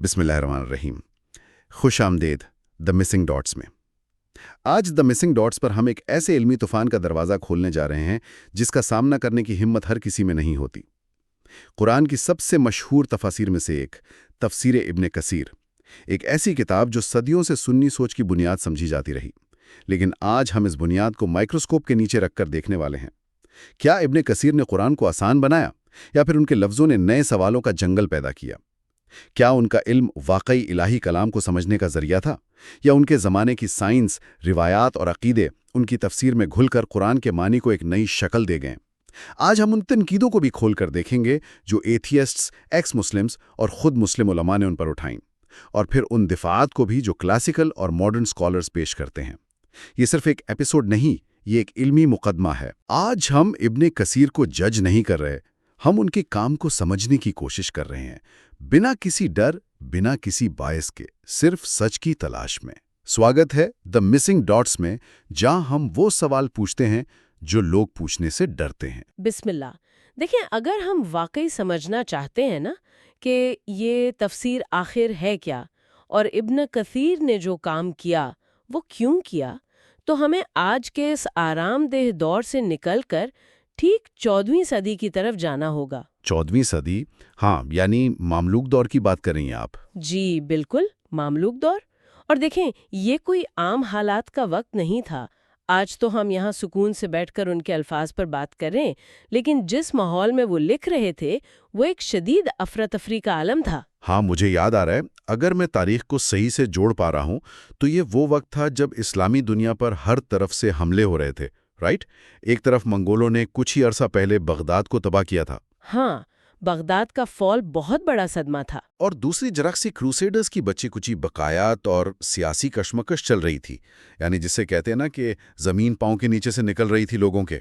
بسم اللہ الرحمن الرحیم۔ خوش آمدید دا مسنگ ڈاٹس میں۔ آج دا مسنگ ڈاٹس پر ہم ایک ایسے علمی طوفان کا دروازہ کھولنے جا رہے ہیں جس کا سامنا کرنے کی ہمت ہر کسی میں نہیں ہوتی۔ قرآن کی سب سے مشہور تفاسیر میں سے ایک تفسیر ابن کثیر، ایک ایسی کتاب جو صدیوں سے سنی سوچ کی بنیاد سمجھی جاتی رہی، لیکن آج ہم اس بنیاد کو مائکروسکوپ کے نیچے رکھ کر دیکھنے والے ہیں۔ کیا ابن کثیر نے قرآن کو آسان بنایا یا پھر ان کے لفظوں نے نئے سوالوں کا جنگل پیدا کیا؟ کیا ان کا علم واقعی الہی کلام کو سمجھنے کا ذریعہ تھا، یا ان کے زمانے کی سائنس، روایات اور عقیدے ان کی تفسیر میں گھل کر قرآن کے معنی کو ایک نئی شکل دے گئے؟ آج ہم ان تنقیدوں کو بھی کھول کر دیکھیں گے جو ایتھیسٹس، ایکس مسلمز اور خود مسلم علماء نے ان پر اٹھائیں، اور پھر ان دفاعات کو بھی جو کلاسیکل اور ماڈرن سکالرز پیش کرتے ہیں۔ یہ صرف ایک ایپیسوڈ نہیں، یہ ایک علمی مقدمہ ہے۔ آج ہم ابن کثیر کو جج نہیں کر رہے، ہم ان کے کام کو سمجھنے کی کوشش کر رہے ہیں، بنا کسی ڈر، بنا کسی باعث کے، صرف سچ کی تلاش میں۔ سواگت ہے دا مسنگ ڈاٹس میں، جہاں ہم وہ سوال پوچھتے ہیں جو لوگ پوچھنے سے ڈرتے ہیں۔ بسم اللہ۔ دیکھیں، اگر ہم واقعی سمجھنا چاہتے ہیں نا کہ یہ تفسیر آخر ہے کیا، اور ابن کثیر نے جو کام کیا وہ کیوں کیا، تو ہمیں آج کے اس آرام دہ دور سے نکل کر ٹھیک 14ویں صدی کی طرف جانا ہوگا۔ 14ویں صدی؟ ہاں، یعنی مملوک دور کی بات کر رہی ہیں آپ؟ جی بالکل، مملوک دور۔ اور دیکھیں، یہ کوئی عام حالات کا وقت نہیں تھا۔ آج تو ہم یہاں سکون سے بیٹھ کر ان کے الفاظ پر بات کر رہے ہیں، لیکن جس ماحول میں وہ لکھ رہے تھے وہ ایک شدید افراتفری کا عالم تھا۔ ہاں، مجھے یاد آ رہا ہے، اگر میں تاریخ کو صحیح سے جوڑ پا رہا ہوں تو یہ وہ وقت تھا جب اسلامی دنیا پر ہر طرف سے حملے ہو رہے تھے، رائٹ؟ ایک طرف منگولوں نے کچھ ہی عرصہ پہلے بغداد کو تباہ کیا تھا۔ ہاں، بغداد کا فال بہت بڑا صدمہ تھا۔ اور دوسری جرق سی کروسیڈرز کی بچی کچی بقایات اور سیاسی کشمکش چل رہی تھی، یعنی جسے کہتے ہیں نا کہ زمین پاؤں کے نیچے سے نکل رہی تھی لوگوں کے۔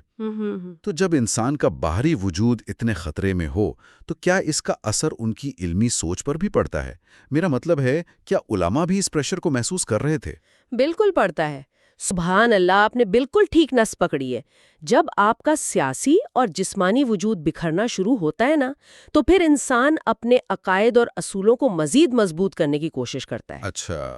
تو جب انسان کا باہری وجود اتنے خطرے میں ہو تو کیا اس کا اثر ان کی علمی سوچ پر بھی پڑتا ہے؟ میرا مطلب ہے، کیا علماء بھی اس پریشر کو محسوس کر رہے تھے؟ بالکل پڑتا ہے۔ سبحان اللہ، آپ نے بالکل ٹھیک نس پکڑی ہے۔ جب آپ کا سیاسی اور جسمانی وجود بکھرنا شروع ہوتا ہے نا، تو پھر انسان اپنے عقائد اور اصولوں کو مزید مضبوط کرنے کی کوشش کرتا ہے۔ اچھا،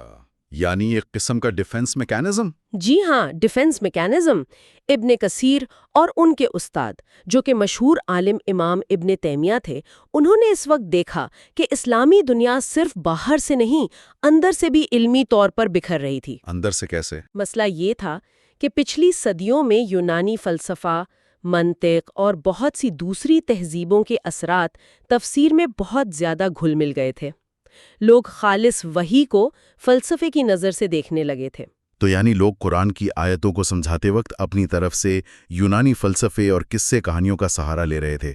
یعنی ایک قسم کا ڈیفنس میکینزم؟ جی ہاں، ڈیفنس میکینزم۔ ابن کثیر اور ان کے استاد، جو کہ مشہور عالم امام ابن تیمیہ تھے، انہوں نے اس وقت دیکھا کہ اسلامی دنیا صرف باہر سے نہیں، اندر سے بھی علمی طور پر بکھر رہی تھی۔ اندر سے کیسے؟ مسئلہ یہ تھا کہ پچھلی صدیوں میں یونانی فلسفہ، منطق اور بہت سی دوسری تہذیبوں کے اثرات تفسیر میں بہت زیادہ گھل مل گئے تھے۔ لوگ خالص وحی کو فلسفے کی نظر سے دیکھنے لگے تھے۔ تو یعنی لوگ قرآن کی آیتوں کو سمجھاتے وقت اپنی طرف سے یونانی فلسفے اور قصے کہانیوں کا سہارا لے رہے تھے۔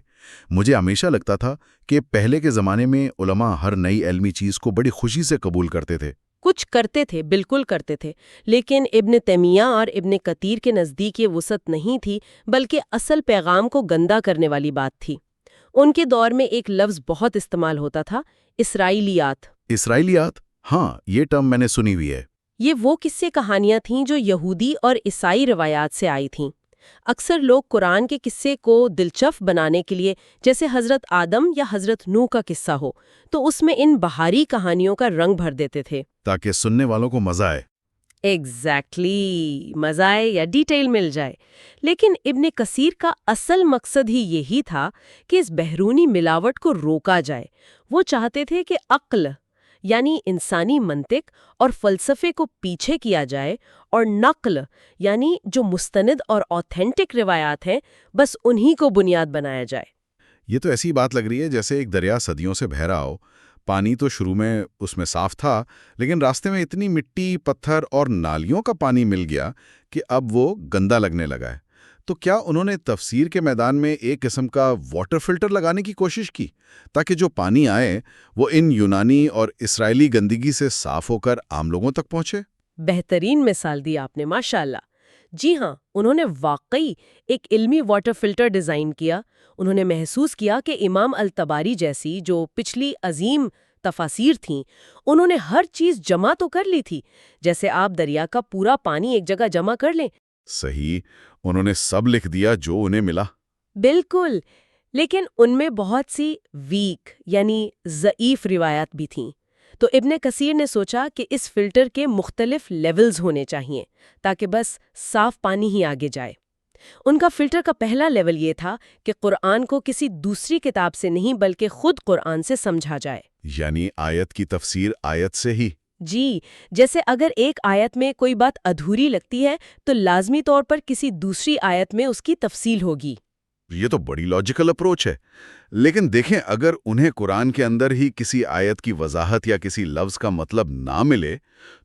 مجھے ہمیشہ لگتا تھا کہ پہلے کے زمانے میں علماء ہر نئی علمی چیز کو بڑی خوشی سے قبول کرتے تھے۔ کچھ کرتے تھے، بالکل کرتے تھے، لیکن ابن تیمیہ اور ابن کثیر کے نزدیک یہ وسعت نہیں تھی، بلکہ اصل پیغام کو گندا کرنے والی بات تھی۔ ان کے دور میں ایک لفظ بہت استعمال ہوتا تھا، اسرائیلیات۔ اسرائیلیات؟ ہاں، یہ ٹرم میں نے سنی ہوئی ہے۔ یہ وہ قصے کہانیاں تھیں جو یہودی اور عیسائی روایات سے آئی تھیں۔ اکثر لوگ قرآن کے قصے کو دلچسپ بنانے کے لیے، جیسے حضرت آدم یا حضرت نوح کا قصہ ہو، تو اس میں ان بہاری کہانیوں کا رنگ بھر دیتے تھے تاکہ سننے والوں کو مزہ آئے۔ ایگزیکٹلی، مزہ آئے یا ڈیٹیل مل جائے۔ لیکن ابن کثیر کا اصل مقصد ہی یہی تھا کہ اس بیرونی ملاوٹ کو روکا جائے۔ وہ چاہتے تھے کہ عقل، یعنی انسانی منطق اور فلسفے کو پیچھے کیا جائے، اور نقل، یعنی جو مستند اور آتھینٹک روایات ہیں، بس انہی کو بنیاد بنایا جائے۔ یہ تو ایسی بات لگ رہی ہے جیسے ایک دریا صدیوں سے بہہ رہا ہو، پانی تو شروع میں اس میں صاف تھا، لیکن راستے میں اتنی مٹی، پتھر اور نالیوں کا پانی مل گیا کہ اب وہ گندا لگنے لگا ہے۔ تو کیا انہوں نے تفسیر کے میدان میں ایک قسم کا واٹر فلٹر لگانے کی کوشش کی تاکہ جو پانی آئے وہ ان یونانی اور اسرائیلی گندگی سے صاف ہو کر عام لوگوں تک پہنچے؟ بہترین مثال دی آپ نے، ماشاءاللہ۔ جی ہاں، انہوں نے واقعی ایک علمی واٹر فلٹر ڈیزائن کیا۔ انہوں نے محسوس کیا کہ امام الطباری جیسی جو پچھلی عظیم تفاسیر تھیں، انہوں نے ہر چیز جمع تو کر لی تھی، جیسے آپ دریا کا پورا پانی ایک جگہ جمع کر لیں۔ صحیح، انہوں نے سب لکھ دیا جو انہیں ملا۔ بالکل، لیکن ان میں بہت سی ویک یعنی ضعیف روایات بھی تھیں۔ تو ابن کثیر نے سوچا کہ اس فلٹر کے مختلف لیولز ہونے چاہیے تاکہ بس صاف پانی ہی آگے جائے۔ ان کا فلٹر کا پہلا لیول یہ تھا کہ قرآن کو کسی دوسری کتاب سے نہیں بلکہ خود قرآن سے سمجھا جائے۔ یعنی آیت کی تفسیر آیت سے ہی؟ جی، جیسے اگر ایک آیت میں کوئی بات ادھوری لگتی ہے تو لازمی طور پر کسی دوسری آیت میں اس کی تفصیل ہوگی۔ یہ تو بڑی لاجیکل اپروچ ہے۔ لیکن دیکھیں، اگر انہیں قرآن کے اندر ہی کسی آیت کی وضاحت یا کسی لفظ کا مطلب نہ ملے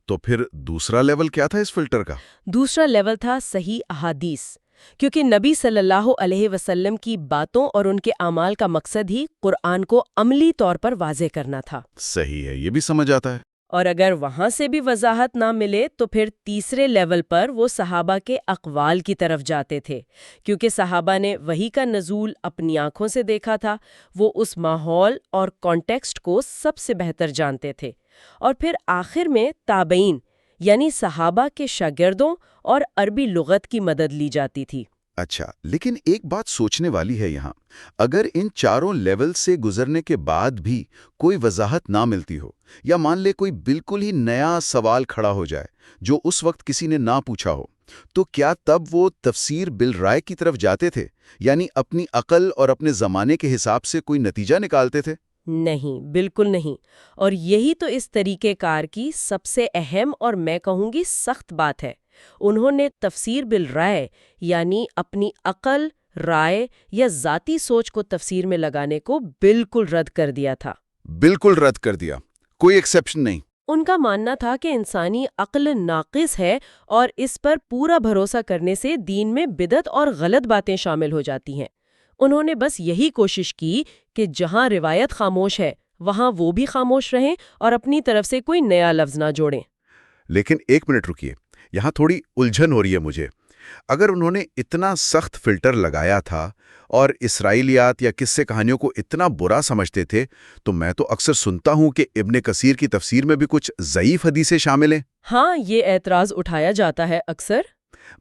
تو پھر دوسرا لیول کیا تھا اس فلٹر کا؟ دوسرا لیول تھا صحیح احادیث، کیونکہ نبی صلی اللہ علیہ وسلم کی باتوں اور ان کے اعمال کا مقصد ہی قرآن کو عملی طور پر واضح کرنا تھا۔ صحیح ہے، یہ بھی سمجھ آتا ہے۔ اور اگر وہاں سے بھی وضاحت نہ ملے تو پھر تیسرے لیول پر وہ صحابہ کے اقوال کی طرف جاتے تھے، کیونکہ صحابہ نے وحی کا نزول اپنی آنکھوں سے دیکھا تھا، وہ اس ماحول اور کانٹیکسٹ کو سب سے بہتر جانتے تھے۔ اور پھر آخر میں تابعین یعنی صحابہ کے شاگردوں اور عربی لغت کی مدد لی جاتی تھی۔ اچھا، لیکن ایک بات سوچنے والی ہے یہاں، اگر ان چاروں لیول سے گزرنے کے بعد بھی کوئی وضاحت نہ ملتی ہو، یا مان لے کوئی بالکل ہی نیا سوال کھڑا ہو جائے جو اس وقت کسی نے نہ پوچھا ہو، تو کیا تب وہ تفسیر بالرائے کی طرف جاتے تھے، یعنی اپنی عقل اور اپنے زمانے کے حساب سے کوئی نتیجہ نکالتے تھے؟ نہیں، بالکل نہیں۔ اور یہی تو اس طریقہ کار کی سب سے اہم اور میں کہوں گی سخت بات ہے۔ انہوں نے تفسیر بالرائے یعنی اپنی عقل، رائے یا ذاتی سوچ کو تفسیر میں لگانے کو بالکل رد کر دیا تھا۔ بالکل رد کر دیا، کوئی ایکسیپشن نہیں۔ ان کا ماننا تھا کہ انسانی عقل ناقص ہے اور اس پر پورا بھروسہ کرنے سے دین میں بدعت اور غلط باتیں شامل ہو جاتی ہیں۔ انہوں نے بس یہی کوشش کی کہ جہاں روایت خاموش ہے وہاں وہ بھی خاموش رہیں اور اپنی طرف سے کوئی نیا لفظ نہ جوڑیں۔ لیکن ایک منٹ رکیے، یہاں تھوڑی الجھن ہو رہی ہے مجھے۔ اگر انہوں نے اتنا سخت فلٹر لگایا تھا اور اسرائیلیات یا قصے کہانیوں کو اتنا برا سمجھتے تھے، تو میں تو اکثر سنتا ہوں کہ ابن کثیر کی تفسیر میں بھی کچھ ضعیف حدیثیں شامل ہیں۔ ہاں، یہ اعتراض اٹھایا جاتا ہے اکثر۔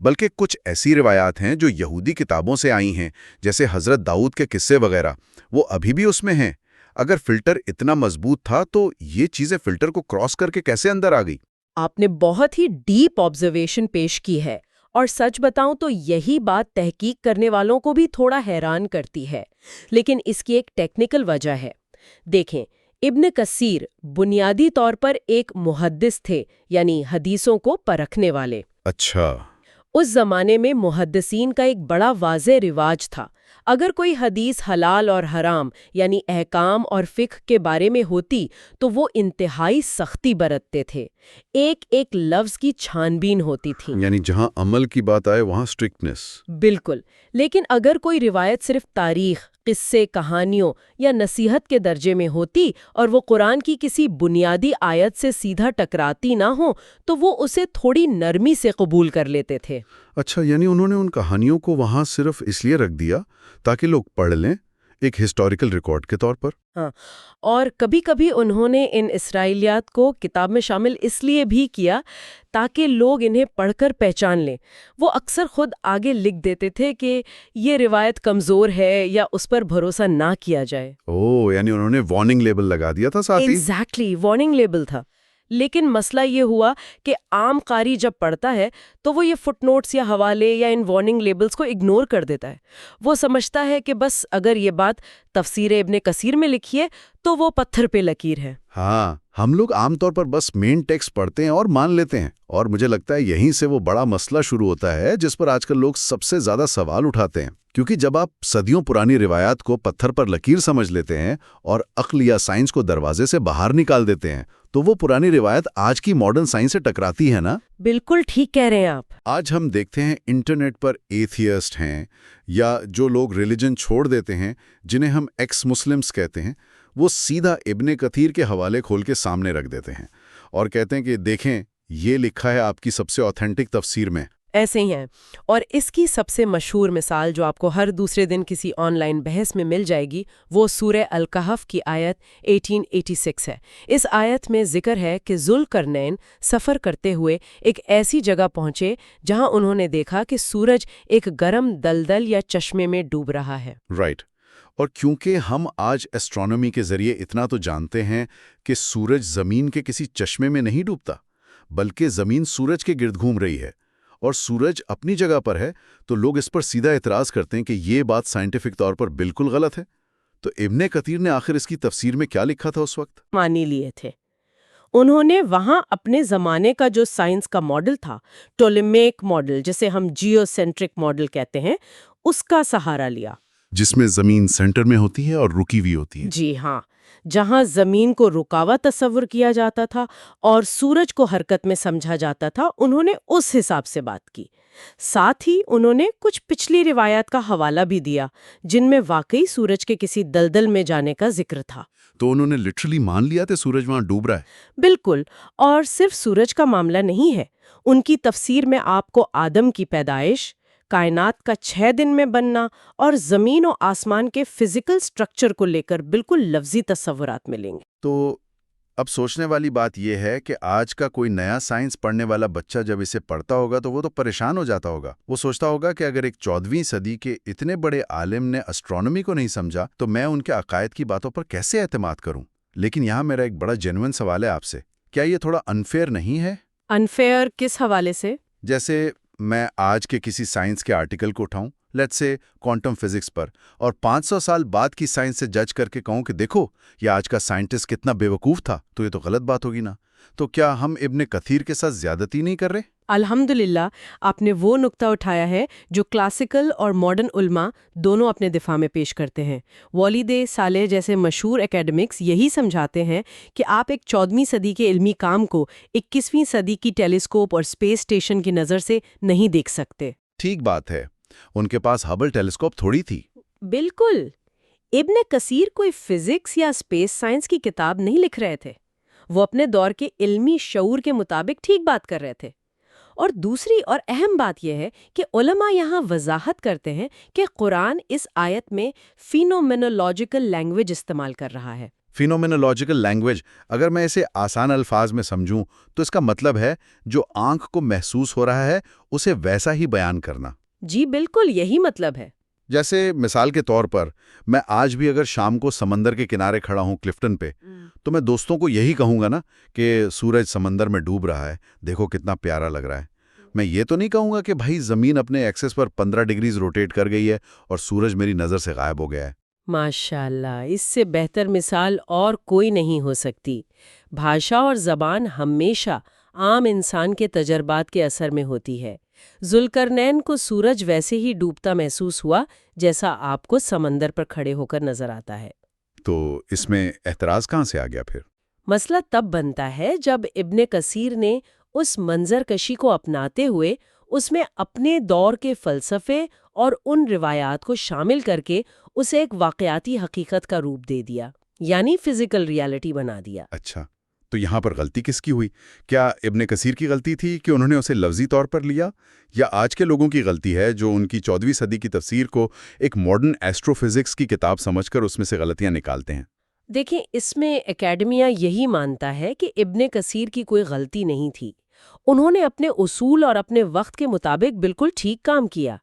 بلکہ کچھ ایسی روایات ہیں جو یہودی کتابوں سے آئی ہیں، جیسے حضرت داؤد کے قصے وغیرہ، وہ ابھی بھی اس میں ہیں۔ اگر فلٹر اتنا مضبوط تھا تو یہ چیزیں فلٹر کو کراس کر کے کیسے اندر آ گئی؟ آپ نے بہت ہی ڈیپ آبزرویشن پیش کی ہے، اور سچ بتاؤں تو یہی بات تحقیق کرنے والوں کو بھی تھوڑا حیران کرتی ہے، لیکن اس کی ایک ٹیکنیکل وجہ ہے۔ دیکھیں، ابن کثیر بنیادی طور پر ایک محدث تھے، یعنی حدیثوں کو پرکھنے والے۔ اچھا۔ اس زمانے میں محدثین کا ایک بڑا واضح رواج تھا۔ اگر کوئی حدیث حلال اور حرام یعنی احکام اور فقہ کے بارے میں ہوتی تو وہ انتہائی سختی برتتے تھے۔ ایک ایک لفظ کی چھان بین ہوتی تھی۔ یعنی جہاں عمل کی بات آئے وہاں سٹرکٹنس۔ بالکل۔ لیکن اگر کوئی روایت صرف تاریخ، قصے، کہانیوں یا نصیحت کے درجے میں ہوتی اور وہ قرآن کی کسی بنیادی آیت سے سیدھا ٹکراتی نہ ہو تو وہ اسے تھوڑی نرمی سے قبول کر لیتے تھے۔ اچھا، یعنی انہوں نے ان کہانیوں کو وہاں صرف اس لیے رکھ دیا تاکہ لوگ پڑھ لیں، ایک ہسٹوریکل ریکارڈ کے طور پر۔ ہاں، اور کبھی کبھی انہوں نے ان اسرائیلیات کو کتاب میں شامل اس لیے بھی کیا تاکہ لوگ انہیں پڑھ کر پہچان لیں۔ وہ اکثر خود آگے لکھ دیتے تھے کہ یہ روایت کمزور ہے یا اس پر بھروسہ نہ کیا جائے۔ یعنی انہوں نے وارننگ لیبل لگا دیا تھا ساتھ ہی۔ ایگزیکٹلی، وارننگ لیبل تھا۔ لیکن مسئلہ یہ ہوا کہ عام قاری جب پڑھتا ہے تو وہ یہ فٹ نوٹس یا حوالے یا ان وارننگ لیبلز کو اگنور کر دیتا ہے۔ وہ سمجھتا ہے کہ بس اگر یہ بات تفسیر ابن کثیر میں لکھی ہے تو وہ پتھر پہ لکیر ہے۔ ہاں، ہم لوگ عام طور پر بس مین ٹیکسٹ پڑھتے ہیں اور مان لیتے ہیں، اور مجھے لگتا ہے یہیں سے وہ بڑا مسئلہ شروع ہوتا ہے جس پر آج کل لوگ سب سے زیادہ سوال اٹھاتے ہیں۔ کیونکہ جب آپ صدیوں پرانی روایات کو پتھر پر لکیر سمجھ لیتے ہیں اور عقل یا سائنس کو دروازے سے باہر نکال دیتے ہیں تو وہ پرانی روایت آج کی ماڈرن سائنس سے ٹکراتی ہے نا؟ بالکل ٹھیک کہہ رہے ہیں آپ۔ آج ہم دیکھتے ہیں انٹرنیٹ پر ایتھیسٹ ہیں یا جو لوگ ریلیجن چھوڑ دیتے ہیں، جنہیں ہم ایکس مسلمز کہتے ہیں، وہ سیدھا ابن کثیر کے حوالے کھول کے سامنے رکھ دیتے ہیں اور کہتے ہیں کہ دیکھیں یہ لکھا ہے آپ کی سب سے آتھینٹک تفسیر میں۔ ایسے ہی ہیں، اور اس کی سب سے مشہور مثال جو آپ کو ہر دوسرے دن کسی آن لائن بحث میں مل جائے گی وہ سورہ الکہف کی آیت 1886 ہے۔ اس آیت میں ذکر ہے کہ ذوالقرنین سفر کرتے ہوئے ایک ایسی جگہ پہنچے جہاں انہوں نے دیکھا کہ سورج ایک گرم دلدل یا چشمے میں ڈوب رہا ہے۔ رائٹ، اور کیونکہ ہم آج ایسٹرونومی کے ذریعے اتنا تو جانتے ہیں کہ سورج زمین کے کسی چشمے میں نہیں ڈوبتا، بلکہ زمین سورج کے گرد گھوم رہی ہے اور سورج اپنی جگہ پر ہے، تو لوگ اس پر سیدھا اعتراض کرتے ہیں کہ یہ بات سائنٹیفک طور پر بالکل غلط ہے۔ تو ابن کثیر نے آخر اس کی تفسیر میں کیا لکھا تھا اس وقت؟ مانی لیے تھے انہوں نے وہاں اپنے زمانے کا جو سائنس کا ماڈل تھا، ٹولمیک ماڈل جسے ہم جیو سینٹرک ماڈل کہتے ہیں، اس کا سہارا لیا۔ جس میں زمین سینٹر میں ہوتی ہے اور رکی ہوئی ہوتی ہے۔ جی ہاں، جہاں زمین کو رکاوا تصور کیا جاتا تھا اور سورج کو حرکت میں سمجھا جاتا تھا، انہوں نے اس حساب سے بات کی۔ ساتھ ہی انہوں نے کچھ پچھلی روایات کا حوالہ بھی دیا جن میں واقعی سورج کے کسی دلدل میں جانے کا ذکر تھا۔ تو انہوں نے لٹرلی مان لیا تھا سورج وہاں ڈوب رہا ہے؟ بالکل، اور صرف سورج کا معاملہ نہیں ہے۔ ان کی تفسیر میں آپ کو آدم کی پیدائش، کائنات کا 6 دن میں بننا اور زمین و آسمان کے فزیکل سٹرکچر کو لے کر بالکل لفظی تصورات ملیں گے۔ تو اب سوچنے والی بات یہ ہے کہ آج کا کوئی نیا سائنس پڑھنے والا بچہ جب اسے پڑھتا ہوگا تو وہ تو پریشان ہو جاتا ہوگا۔ وہ سوچتا ہوگا کہ اگر ایک 14ویں صدی کے اتنے بڑے عالم نے اسٹرونومی کو نہیں سمجھا تو میں ان کے عقائد کی باتوں پر کیسے اعتماد کروں؟ لیکن یہاں میرا ایک بڑا جینوئن سوال ہے آپ سے، کیا یہ تھوڑا انفیئر نہیں ہے؟ انفیئر کس حوالے سے؟ جیسے میں آج کے کسی سائنس کے آرٹیکل کو اٹھاؤں، لیٹس سے کوانٹم فزکس پر، اور 500 سال بعد کی سائنس سے جج کر کے کہوں کہ دیکھو یہ آج کا سائنٹسٹ کتنا بے وقوف تھا، تو یہ تو غلط بات ہوگی نا۔ تو کیا ہم ابن کثیر کے ساتھ زیادتی نہیں کر رہے؟ الحمدللہ آپ نے وہ نقطہ اٹھایا ہے جو کلاسیکل اور ماڈرن علماء دونوں اپنے دفاع میں پیش کرتے ہیں۔ والد صالح جیسے مشہور اکیڈمکس یہی سمجھاتے ہیں کہ آپ ایک 14ویں صدی کے علمی کام کو 21ویں صدی کی ٹیلیسکوپ اور اسپیس اسٹیشن کی نظر سے نہیں دیکھ سکتے۔ ٹھیک بات ہے، ان کے پاس ہبل ٹیلیسکوپ تھوڑی تھی۔ بالکل، ابن کثیر کوئی فزکس یا اسپیس سائنس کی کتاب نہیں لکھ رہے تھے، وہ اپنے دور کے علمی شعور کے مطابق ٹھیک بات کر رہے تھے۔ اور دوسری اور اہم بات یہ ہے کہ علماء یہاں وضاحت کرتے ہیں کہ قرآن اس آیت میں فینومینولوجیکل لینگویج استعمال کر رہا ہے۔ فینومینولوجیکل لینگویج، اگر میں اسے آسان الفاظ میں سمجھوں تو اس کا مطلب ہے جو آنکھ کو محسوس ہو رہا ہے اسے ویسا ہی بیان کرنا۔ جی بالکل یہی مطلب ہے۔ جیسے مثال کے طور پر میں آج بھی اگر شام کو سمندر کے کنارے کھڑا ہوں کلفٹن پہ، تو میں دوستوں کو یہی کہوں گا نا کہ سورج سمندر میں ڈوب رہا ہے، دیکھو کتنا پیارا لگ رہا ہے۔ میں یہ تو نہیں کہوں گا کہ بھائی زمین اپنے ایکسس پر 15 ڈگریز روٹیٹ کر گئی ہے اور سورج میری نظر سے غائب ہو گیا ہے۔ ماشاءاللہ، اس سے بہتر مثال اور کوئی نہیں ہو سکتی۔ بھاشا اور زبان ہمیشہ عام انسان کے تجربات کے اثر میں ہوتی ہے۔ ذوالقرنین کو سورج ویسے ہی ڈوبتا محسوس ہوا جیسا آپ کو سمندر پر کھڑے ہو کر نظر آتا ہے۔ تو اس میں اعتراض کہاں سے آ گیا پھر؟ مسئلہ تب بنتا ہے جب ابن کثیر نے اس منظر کشی کو اپناتے ہوئے اس میں اپنے دور کے فلسفے اور ان روایات کو شامل کر کے اسے ایک واقعاتی حقیقت کا روپ دے دیا، یعنی فزیکل ریالٹی بنا دیا۔ اچھا، تو یہاں پر غلطی کس کی ہوئی؟ کیا ابن کثیر کی غلطی تھی کہ انہوں نے اسے لفظی طور پر لیا، یا آج کے لوگوں کی غلطی ہے جو ان کی 14ویں صدی کی تفسیر کو ایک ماڈرن ایسٹرو فزکس کی کتاب سمجھ کر اس میں سے غلطیاں نکالتے ہیں؟ دیکھیں، اس میں اکیڈمیا یہی مانتا ہے کہ ابن کثیر کی کوئی غلطی نہیں تھی۔ انہوں نے اپنے اصول اور اپنے وقت کے مطابق بالکل ٹھیک کام کیا۔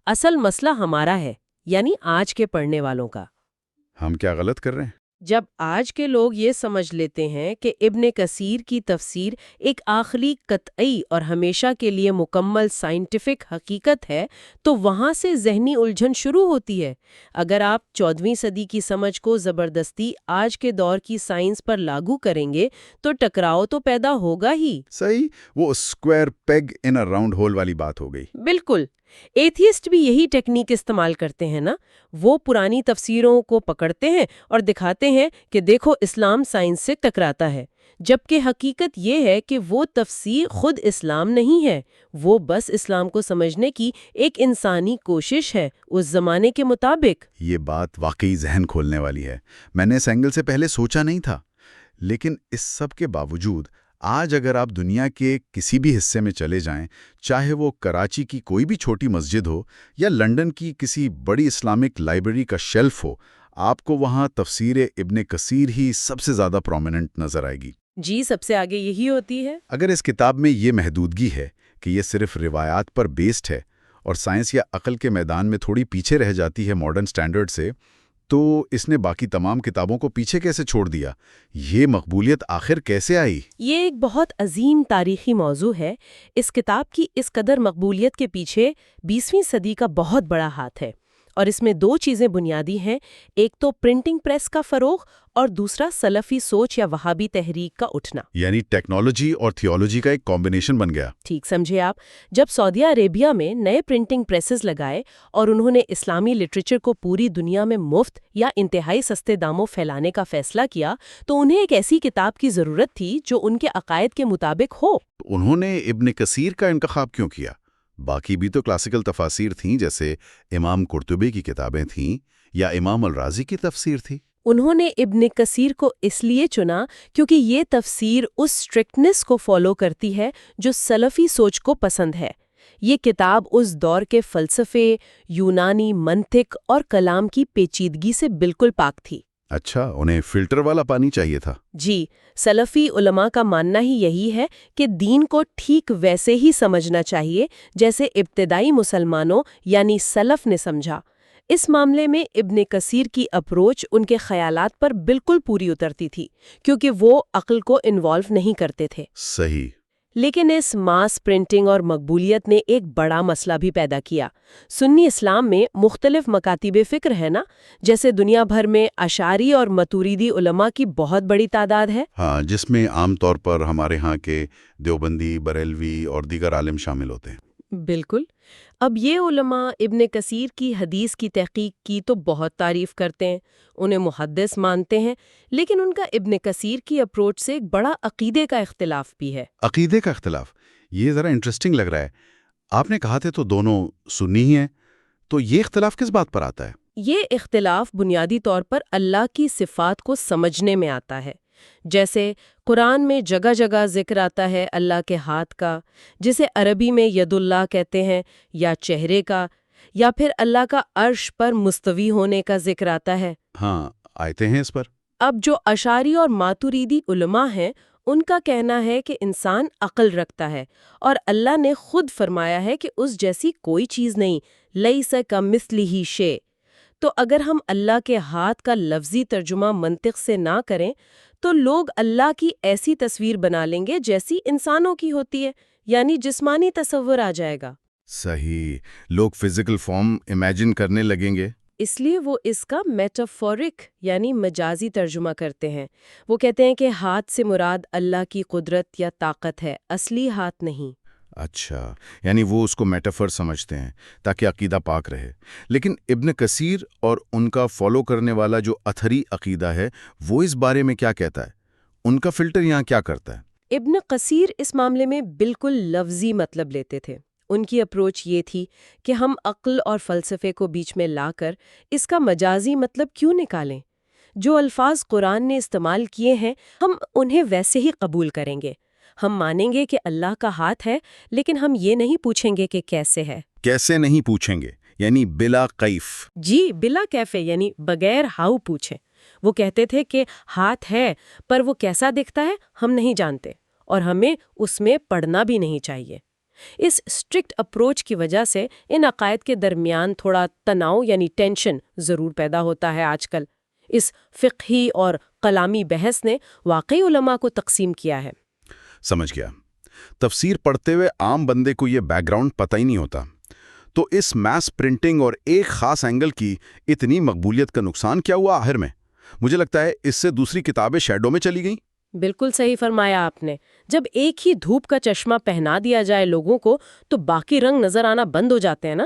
اصل مسئلہ ہمارا ہے، یعنی آج کے پڑھنے والوں کا۔ ہم کیا غلط کر رہے ہیں؟ جب آج کے لوگ یہ سمجھ لیتے ہیں کہ ابن کثیر کی تفسیر ایک آخری قطعی اور ہمیشہ کے لیے مکمل سائنٹیفک حقیقت ہے، تو وہاں سے ذہنی الجھن شروع ہوتی ہے۔ اگر آپ 14ویں صدی کی سمجھ کو زبردستی آج کے دور کی سائنس پر لاگو کریں گے تو ٹکراؤ تو پیدا ہوگا ہی۔ صحیح، وہ square peg in a round hole والی بات ہو گئی۔ بالکل، ایتھیسٹ بھی یہی ٹیکنیک استعمال کرتے ہیں نا۔ وہ پرانی تفسیروں کو پکڑتے ہیں اور دکھاتے ہیں کہ دیکھو اسلام سائنس سے ٹکراتا ہے، جبکہ حقیقت یہ ہے کہ وہ تفسیر خود اسلام نہیں ہے، وہ بس اسلام کو سمجھنے کی ایک انسانی کوشش ہے اس زمانے کے مطابق۔ یہ بات واقعی ذہن کھولنے والی ہے، میں نے اس اینگل سے پہلے سوچا نہیں تھا۔ لیکن اس سب کے باوجود آج اگر آپ دنیا کے کسی بھی حصے میں چلے جائیں، چاہے وہ کراچی کی کوئی بھی چھوٹی مسجد ہو یا لندن کی کسی بڑی اسلامک لائبریری کا شیلف ہو، آپ کو وہاں تفسیر ابن کثیر ہی سب سے زیادہ پرومیننٹ نظر آئے گی۔ جی، سب سے آگے یہی ہوتی ہے۔ اگر اس کتاب میں یہ محدودگی ہے کہ یہ صرف روایات پر بیسڈ ہے اور سائنس یا عقل کے میدان میں تھوڑی پیچھے رہ جاتی ہے ماڈرن سٹینڈرڈ سے، تو اس نے باقی تمام کتابوں کو پیچھے کیسے چھوڑ دیا؟ یہ مقبولیت آخر کیسے آئی؟ یہ ایک بہت عظیم تاریخی موضوع ہے۔ اس کتاب کی اس قدر مقبولیت کے پیچھے 20ویں صدی کا بہت بڑا ہاتھ ہے، اور اس میں دو چیزیں بنیادی ہیں، ایک تو پرنٹنگ پریس کا فروغ اور دوسرا سلفی سوچ یا وہابی تحریک کا اٹھنا۔ یعنی ٹیکنالوجی اور تھیولوجی کا ایک کمبینیشن بن گیا۔ ٹھیک سمجھے آپ۔ جب سعودی عربیہ میں نئے پرنٹنگ پریسز لگائے اور انہوں نے اسلامی لٹریچر کو پوری دنیا میں مفت یا انتہائی سستے داموں پھیلانے کا فیصلہ کیا، تو انہیں ایک ایسی کتاب کی ضرورت تھی جو ان کے عقائد کے مطابق ہو۔ انہوں نے ابن کثیر کا انتخاب کیوں کیا؟ باقی بھی تو کلاسیکل تفاسیر تھیں، جیسے امام قرطبی کی کتابیں تھیں یا امام الرازی کی تفسیر تھی۔ انہوں نے ابن کثیر کو اس لیے چنا کیونکہ یہ تفسیر اس سٹرکٹنس کو فالو کرتی ہے جو سلفی سوچ کو پسند ہے۔ یہ کتاب اس دور کے فلسفے، یونانی منطق اور کلام کی پیچیدگی سے بالکل پاک تھی۔ اچھا، انہیں فلٹر والا پانی چاہیے تھا۔ جی، سلفی علماء کا ماننا ہی یہی ہے کہ دین کو ٹھیک ویسے ہی سمجھنا چاہیے جیسے ابتدائی مسلمانوں یعنی سلف نے سمجھا۔ اس معاملے میں ابن کثیر کی اپروچ ان کے خیالات پر بالکل پوری اترتی تھی، کیونکہ وہ عقل کو انوالو نہیں کرتے تھے۔ صحیح۔ لیکن اس ماس پرنٹنگ اور مقبولیت نے ایک بڑا مسئلہ بھی پیدا کیا۔ سنی اسلام میں مختلف مکاتب فکر ہے نا، جیسے دنیا بھر میں اشعری اور ماتوریدی علماء کی بہت بڑی تعداد ہے۔ ہاں، جس میں عام طور پر ہمارے ہاں کے دیوبندی، بریلوی اور دیگر عالم شامل ہوتے ہیں۔ بالکل۔ اب یہ علماء ابن کثیر کی حدیث کی تحقیق کی تو بہت تعریف کرتے ہیں، انہیں محدث مانتے ہیں، لیکن ان کا ابن کثیر کی اپروچ سے ایک بڑا عقیدے کا اختلاف بھی ہے۔ عقیدے کا اختلاف، یہ ذرا انٹرسٹنگ لگ رہا ہے۔ آپ نے کہا تھے تو دونوں سنی ہی ہیں، تو یہ اختلاف کس بات پر آتا ہے؟ یہ اختلاف بنیادی طور پر اللہ کی صفات کو سمجھنے میں آتا ہے۔ جیسے قرآن میں جگہ جگہ ذکر آتا ہے اللہ کے ہاتھ کا، جسے عربی میں ید اللہ کہتے ہیں، یا چہرے کا، یا پھر اللہ کا عرش پر مستوی ہونے کا ذکر آتا ہے۔ ہاں، آیتیں ہیں اس پر۔ اب جو اشعری اور ماتوریدی علماء ہیں، ان کا کہنا ہے کہ انسان عقل رکھتا ہے، اور اللہ نے خود فرمایا ہے کہ اس جیسی کوئی چیز نہیں، لیس کمثلہ شیء۔ تو اگر ہم اللہ کے ہاتھ کا لفظی ترجمہ منطق سے نہ کریں تو لوگ اللہ کی ایسی تصویر بنا لیں گے جیسی انسانوں کی ہوتی ہے، یعنی جسمانی تصور آ جائے گا۔ صحیح، لوگ فزیکل فارم امیجن کرنے لگیں گے۔ اس لیے وہ اس کا میٹافورک یعنی مجازی ترجمہ کرتے ہیں۔ وہ کہتے ہیں کہ ہاتھ سے مراد اللہ کی قدرت یا طاقت ہے، اصلی ہاتھ نہیں۔ اچھا، یعنی وہ اس کو میٹافر سمجھتے ہیں تاکہ عقیدہ پاک رہے۔ لیکن ابن کثیر اور ان کا فالو کرنے والا جو اتھری عقیدہ ہے، وہ اس بارے میں کیا کہتا ہے؟ ان کا فلٹر یہاں کیا کرتا ہے؟ ابن کثیر اس معاملے میں بالکل لفظی مطلب لیتے تھے۔ ان کی اپروچ یہ تھی کہ ہم عقل اور فلسفے کو بیچ میں لا کر اس کا مجازی مطلب کیوں نکالیں؟ جو الفاظ قرآن نے استعمال کیے ہیں ہم انہیں ویسے ہی قبول کریں گے۔ ہم مانیں گے کہ اللہ کا ہاتھ ہے، لیکن ہم یہ نہیں پوچھیں گے کہ کیسے ہے۔ کیسے نہیں پوچھیں گے؟ یعنی بلا کیف۔ جی، بلا کیفے یعنی بغیر ہاؤ پوچھیں۔ وہ کہتے تھے کہ ہاتھ ہے، پر وہ کیسا دکھتا ہے ہم نہیں جانتے، اور ہمیں اس میں پڑھنا بھی نہیں چاہیے۔ اس اسٹرکٹ اپروچ کی وجہ سے ان عقائد کے درمیان تھوڑا تناؤ یعنی ٹینشن ضرور پیدا ہوتا ہے آج کل۔ اس فقہی اور کلامی بحث نے واقعی علماء کو تقسیم کیا ہے۔ سمجھ گیا۔ تفسیر پڑھتے ہوئے عام بندے کو یہ بیک گراؤنڈ پتہ ہی نہیں ہوتا، تو اس میس پرنٹنگ اور ایک خاص اینگل کی اتنی مقبولیت کا نقصان کیا ہوا آخر میں؟ مجھے لگتا ہے اس سے دوسری کتابیں شیڈو میں چلی گئیں۔ بالکل صحیح فرمایا آپ نے۔ جب ایک ہی دھوپ کا چشمہ پہنا دیا جائے لوگوں کو تو باقی رنگ نظر آنا بند ہو جاتے ہیں نا۔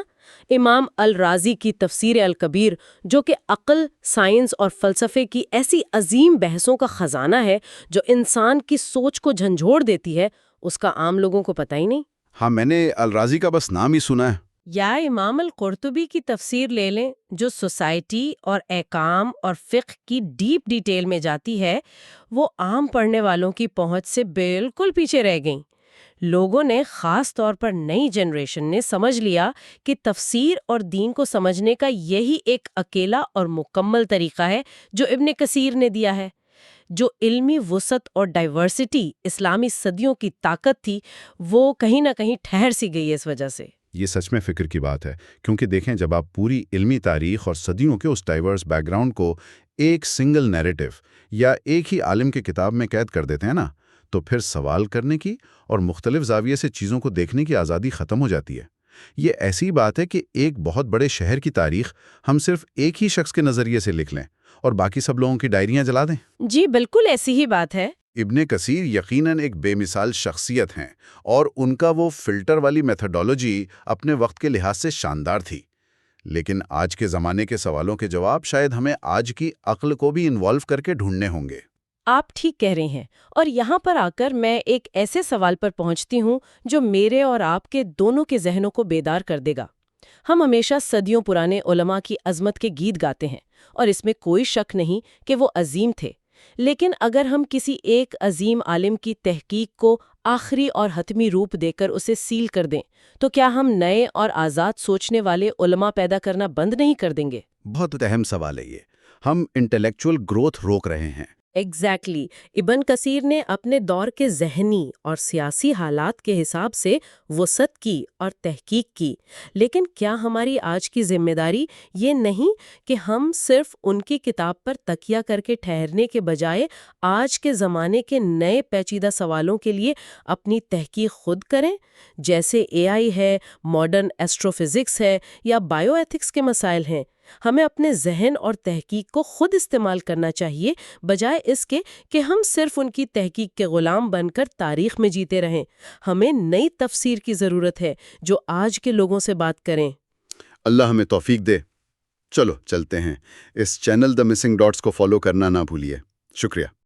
امام الرازی کی تفسیر الکبیر، جو کہ عقل، سائنس اور فلسفے کی ایسی عظیم بحثوں کا خزانہ ہے جو انسان کی سوچ کو جھنجھوڑ دیتی ہے، اس کا عام لوگوں کو پتہ ہی نہیں۔ ہاں، میں نے الرازی کا بس نام ہی سنا ہے۔ یا امام القرطبی کی تفسیر لے لیں، جو سوسائٹی اور احکام اور فقہ کی ڈیپ ڈیٹیل میں جاتی ہے، وہ عام پڑھنے والوں کی پہنچ سے بالکل پیچھے رہ گئیں۔ لوگوں نے، خاص طور پر نئی جنریشن نے، سمجھ لیا کہ تفسیر اور دین کو سمجھنے کا یہی ایک اکیلا اور مکمل طریقہ ہے جو ابن کثیر نے دیا ہے۔ جو علمی وسعت اور ڈائیورسٹی اسلامی صدیوں کی طاقت تھی، وہ کہیں نہ کہیں ٹھہر سی گئی ہے اس وجہ سے۔ یہ سچ میں فکر کی بات ہے، کیونکہ دیکھیں جب آپ پوری علمی تاریخ اور صدیوں کے اس ڈائیورس بیک گراؤنڈ کو ایک سنگل نیریٹو یا ایک ہی عالم کی کتاب میں قید کر دیتے ہیں نا، تو پھر سوال کرنے کی اور مختلف زاویے سے چیزوں کو دیکھنے کی آزادی ختم ہو جاتی ہے۔ یہ ایسی بات ہے کہ ایک بہت بڑے شہر کی تاریخ ہم صرف ایک ہی شخص کے نظریے سے لکھ لیں اور باقی سب لوگوں کی ڈائریاں جلا دیں۔ جی بالکل ایسی ہی بات ہے۔ ابن کثیر یقیناً ایک بے مثال شخصیت ہیں، اور ان کا وہ فلٹر والی میتھڈالوجی اپنے وقت کے لحاظ سے شاندار تھی۔ لیکن آج کے زمانے کے سوالوں کے جواب شاید ہمیں آج کی عقل کو بھی انوالو کر کے ڈھونڈنے ہوں گے۔ آپ ٹھیک کہہ رہے ہیں، اور یہاں پر آ کر میں ایک ایسے سوال پر پہنچتی ہوں جو میرے اور آپ کے دونوں کے ذہنوں کو بیدار کر دے گا۔ ہم ہمیشہ صدیوں پرانے علماء کی عظمت کے گیت گاتے ہیں، اور اس میں کوئی شک نہیں کہ وہ عظیم تھے، لیکن اگر ہم کسی ایک عظیم عالم کی تحقیق کو آخری اور حتمی روپ دے کر اسے سیل کر دیں تو کیا ہم نئے اور آزاد سوچنے والے علماء پیدا کرنا بند نہیں کر دیں گے؟ بہت اہم سوال ہے یہ۔ ہم انٹلیکچول گروتھ روک رہے ہیں۔ ایگزیکٹلی ابن کثیر نے اپنے دور کے ذہنی اور سیاسی حالات کے حساب سے وسعت کی اور تحقیق کی، لیکن کیا ہماری آج کی ذمہ داری یہ نہیں کہ ہم صرف ان کی کتاب پر تکیہ کر کے ٹھہرنے کے بجائے آج کے زمانے کے نئے پیچیدہ سوالوں کے لیے اپنی تحقیق خود کریں، جیسے اے آئی ہے، ماڈرن ایسٹرو فزکس ہے یا بائیو ایتھکس کے مسائل ہیں؟ ہمیں اپنے ذہن اور تحقیق کو خود استعمال کرنا چاہیے، بجائے اس کے کہ ہم صرف ان کی تحقیق کے غلام بن کر تاریخ میں جیتے رہیں۔ ہمیں نئی تفسیر کی ضرورت ہے جو آج کے لوگوں سے بات کریں۔ اللہ ہمیں توفیق دے۔ چلو چلتے ہیں۔ اس چینل دا مسنگ ڈاٹس کو فالو کرنا نہ بھولیے۔ شکریہ۔